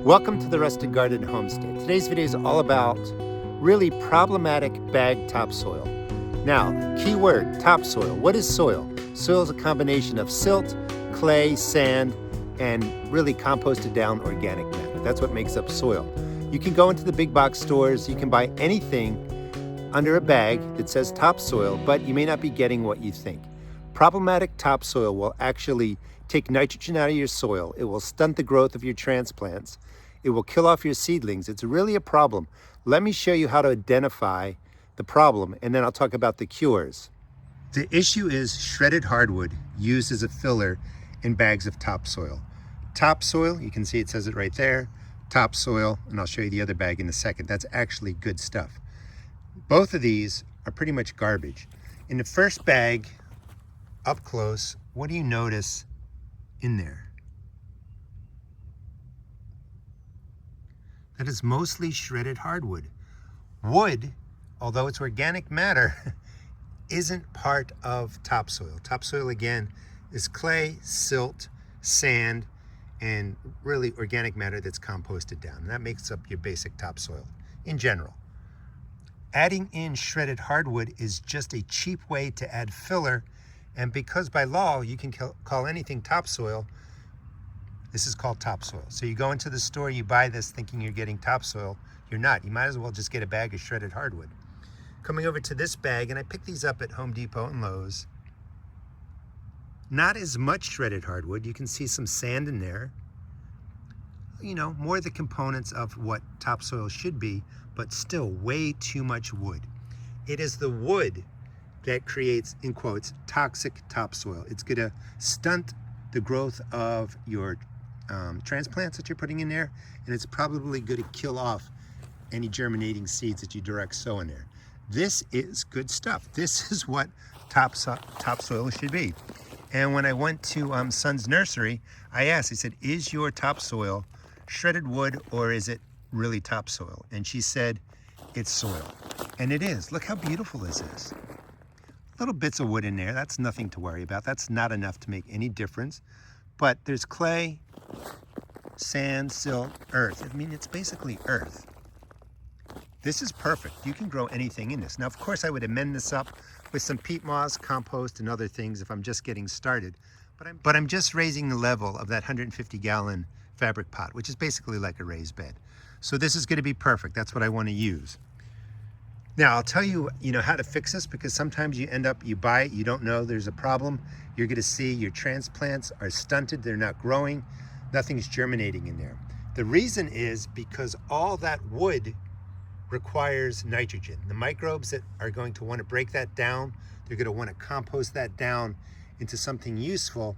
Welcome to the Rusted Garden Homestead. Today's video is all about really problematic bag topsoil. Now, key word, topsoil. What is soil? Soil is a combination of silt, clay, sand, and really composted down organic matter. That's what makes up soil. You can go into the big box stores, you can buy anything under a bag that says topsoil, but you may not be getting what you think. Problematic topsoil will actually take nitrogen out of your soil. It will stunt the growth of your transplants. It will kill off your seedlings. It's really a problem. Let me show you how to identify the problem, and then I'll talk about the cures. The issue is shredded hardwood used as a filler in bags of topsoil. Topsoil, you can see it says it right there, topsoil, and I'll show you the other bag in a second. That's actually good stuff. Both of these are pretty much garbage. In the first bag, up close, what do you notice in there? That is mostly shredded hardwood. Wood, although it's organic matter, isn't part of topsoil. Topsoil, again, is clay, silt, sand, and really organic matter that's composted down. And that makes up your basic topsoil in general. Adding in shredded hardwood is just a cheap way to add filler, and because by law you can call anything topsoil, this is called topsoil. So you go into the store, you buy this thinking you're getting topsoil. You're not. You might as well just get a bag of shredded hardwood. Coming over to this bag, and I picked these up at Home Depot and Lowe's. Not as much shredded hardwood. You can see some sand in there. You know, more the components of what topsoil should be, but still way too much wood. It is the wood that creates, in quotes, toxic topsoil. It's gonna stunt the growth of your transplants that you're putting in there, and it's probably going to kill off any germinating seeds that you direct sow in there. This is good stuff. This is what topsoil should be. And when I went to Son's nursery, I asked, I said, is your topsoil shredded wood or is it really topsoil? And she said, it's soil. And it is. Look how beautiful this is. Little bits of wood in there. That's nothing to worry about. That's not enough to make any difference. But there's clay, sand, silt, earth. I mean, it's basically earth. This is perfect. You can grow anything in this. Now, of course, I would amend this up with some peat moss, compost, and other things if I'm just getting started. But I'm just raising the level of that 150-gallon fabric pot, which is basically like a raised bed. So this is going to be perfect. That's what I want to use. Now, I'll tell you, how to fix this, because sometimes you buy it, you don't know there's a problem. You're going to see your transplants are stunted. They're not growing. Nothing's germinating in there. The reason is because all that wood requires nitrogen. The microbes that are going to want to break that down, they're going to want to compost that down into something useful.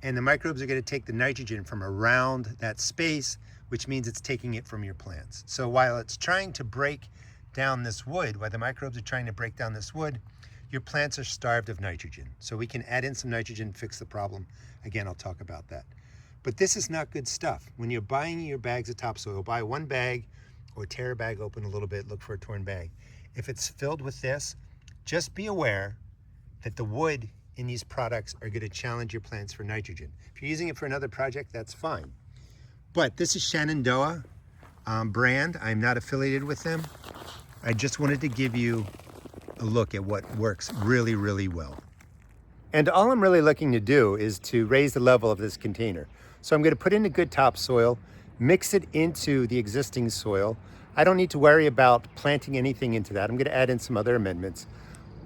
And the microbes are going to take the nitrogen from around that space, which means it's taking it from your plants. So while it's trying to break down this wood, while the microbes are trying to break down this wood, your plants are starved of nitrogen. So we can add in some nitrogen and fix the problem. Again, I'll talk about that. But this is not good stuff. When you're buying your bags of topsoil, buy one bag or tear a bag open a little bit, look for a torn bag. If it's filled with this, just be aware that the wood in these products are going to challenge your plants for nitrogen. If you're using it for another project, that's fine. But this is Shenandoah brand. I'm not affiliated with them. I just wanted to give you a look at what works really, really well. And all I'm really looking to do is to raise the level of this container. So I'm going to put in a good topsoil, mix it into the existing soil. I don't need to worry about planting anything into that. I'm going to add in some other amendments.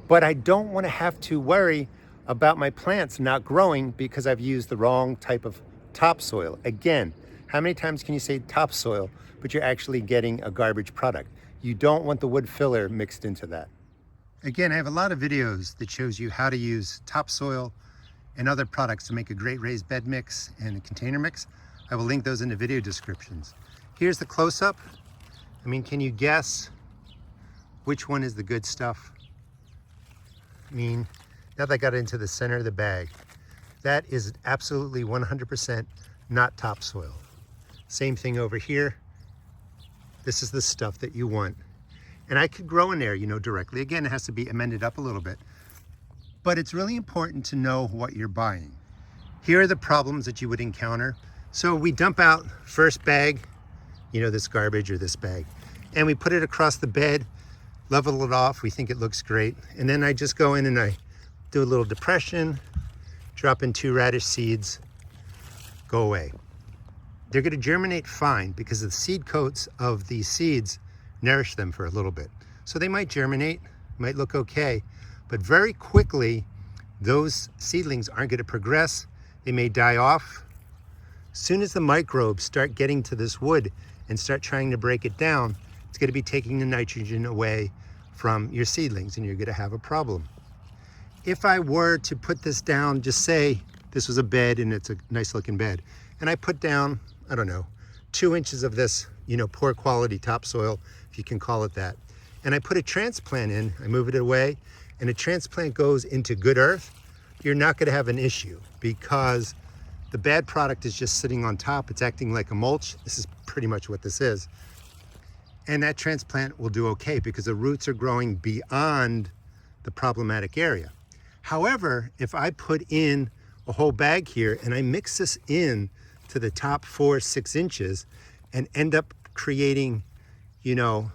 But I don't want to have to worry about my plants not growing because I've used the wrong type of topsoil. Again, how many times can you say topsoil, but you're actually getting a garbage product? You don't want the wood filler mixed into that. Again, I have a lot of videos that shows you how to use topsoil and other products to make a great raised bed mix and a container mix. I will link those in the video descriptions. Here's the close-up. I mean, can you guess which one is the good stuff? I mean, now that I got into the center of the bag, that is absolutely 100% not topsoil. Same thing over here. This is the stuff that you want. And I could grow in there, directly. Again, it has to be amended up a little bit. But it's really important to know what you're buying. Here are the problems that you would encounter. So we dump out first bag you know, this garbage or this bag. And we put it across the bed, level it off. We think it looks great. And then I just go in and I do a little depression, drop in 2 radish seeds, go away. They're going to germinate fine because the seed coats of these seeds nourish them for a little bit. So they might germinate, might look okay, but very quickly those seedlings aren't going to progress. They may die off. As soon as the microbes start getting to this wood and start trying to break it down, it's going to be taking the nitrogen away from your seedlings and you're going to have a problem. If I were to put this down, just say this was a bed and it's a nice looking bed, and I put down, I don't know, 2 inches of this, you know, poor quality topsoil, if you can call it that, and I put a transplant in, I move it away, and a transplant goes into good earth, you're not going to have an issue because the bad product is just sitting on top. It's acting like a mulch. This is pretty much what this is. And that transplant will do okay because the roots are growing beyond the problematic area. However, if I put in a whole bag here and I mix this in to the top 4-6 inches and end up creating, you know,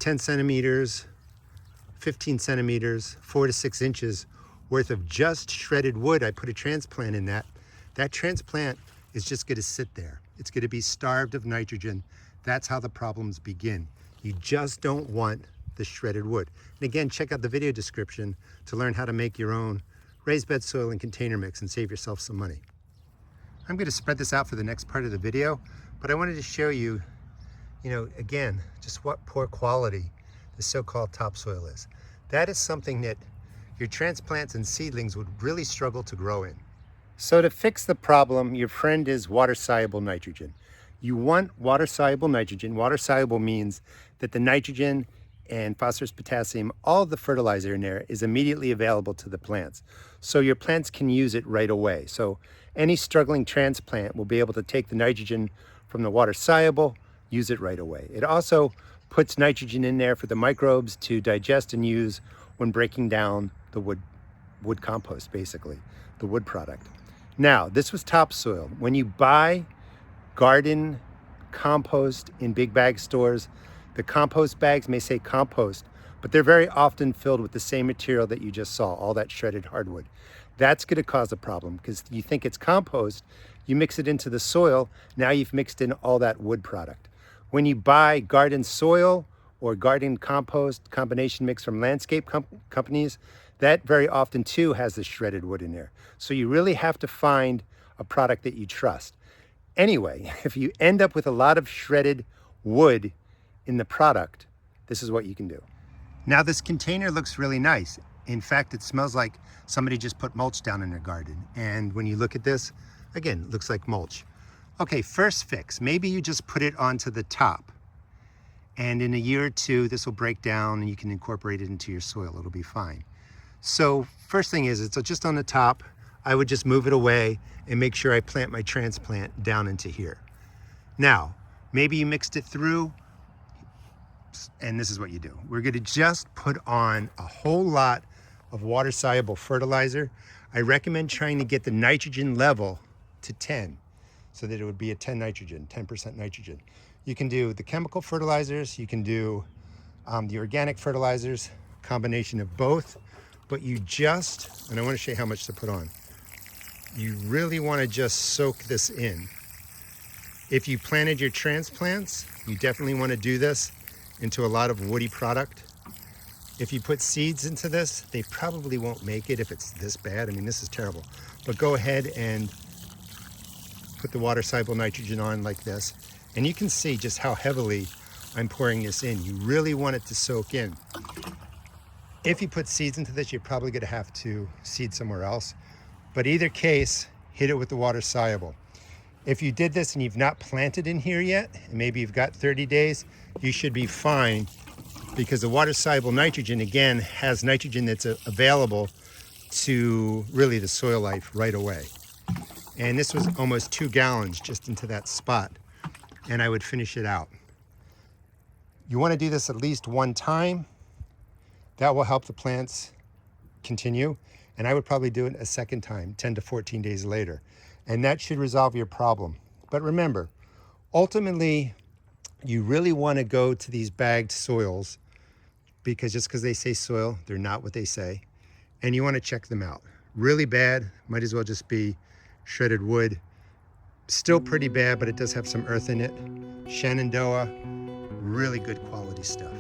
10 centimeters, 15 centimeters, 4 to 6 inches worth of just shredded wood, I put a transplant in that. That transplant is just going to sit there. It's going to be starved of nitrogen. That's how the problems begin. You just don't want the shredded wood. And again, check out the video description to learn how to make your own raised bed soil and container mix and save yourself some money. I'm going to spread this out for the next part of the video, but I wanted to show you, you know, again, just what poor quality the so-called topsoil is. That is something that your transplants and seedlings would really struggle to grow in. So to fix the problem, your friend is water-soluble nitrogen. You want water-soluble nitrogen. Water-soluble means that the nitrogen and phosphorus, potassium, all the fertilizer in there is immediately available to the plants. So your plants can use it right away. So any struggling transplant will be able to take the nitrogen from the water-soluble, use it right away. It also puts nitrogen in there for the microbes to digest and use when breaking down the wood compost, basically, the wood product. Now, this was topsoil. When you buy garden compost in big bag stores, the compost bags may say compost, but they're very often filled with the same material that you just saw, all that shredded hardwood. That's going to cause a problem because you think it's compost, you mix it into the soil, now you've mixed in all that wood product. When you buy garden soil or garden compost combination mix from landscape companies, that very often too has the shredded wood in there. So you really have to find a product that you trust. Anyway, if you end up with a lot of shredded wood in the product, this is what you can do. Now this container looks really nice. In fact, it smells like somebody just put mulch down in their garden. And when you look at this, again, it looks like mulch. Okay, first fix, maybe you just put it onto the top. And in a year or two, this will break down and you can incorporate it into your soil. It'll be fine. So first thing is, it's just on the top. I would just move it away and make sure I plant my transplant down into here. Now, maybe you mixed it through, and this is what you do. We're gonna just put on a whole lot of water-soluble fertilizer. I recommend trying to get the nitrogen level to 10, so that it would be a 10% nitrogen. You can do the chemical fertilizers, you can do the organic fertilizers, combination of both, but you just, and I wanna show you how much to put on. You really wanna just soak this in. If you planted your transplants, you definitely wanna do this into a lot of woody product. If you put seeds into this, they probably won't make it if it's this bad. I mean, this is terrible. But go ahead and put the water-soluble nitrogen on like this. And you can see just how heavily I'm pouring this in. You really want it to soak in. If you put seeds into this, you're probably gonna have to seed somewhere else. But either case, hit it with the water-soluble. If you did this and you've not planted in here yet, and maybe you've got 30 days, you should be fine because the water-soluble nitrogen, again, has nitrogen that's available to really the soil life right away. And this was almost 2 gallons just into that spot, and I would finish it out. You want to do this at least one time. That will help the plants continue, and I would probably do it a second time, 10 to 14 days later, and that should resolve your problem. But remember, Ultimately, you really want to go to these bagged soils, because just because they say soil, they're not what they say. And you want to check them out. Really bad, might as well just be shredded wood. Still pretty bad, but it does have some earth in it. Shenandoah, really good quality stuff.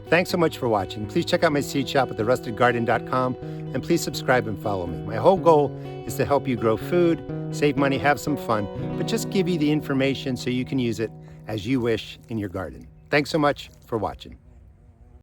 Thanks so much for watching. Please check out my seed shop at therustedgarden.com, and please subscribe and follow me. My whole goal is to help you grow food, save money, have some fun, but just give you the information so you can use it as you wish in your garden. Thanks so much for watching.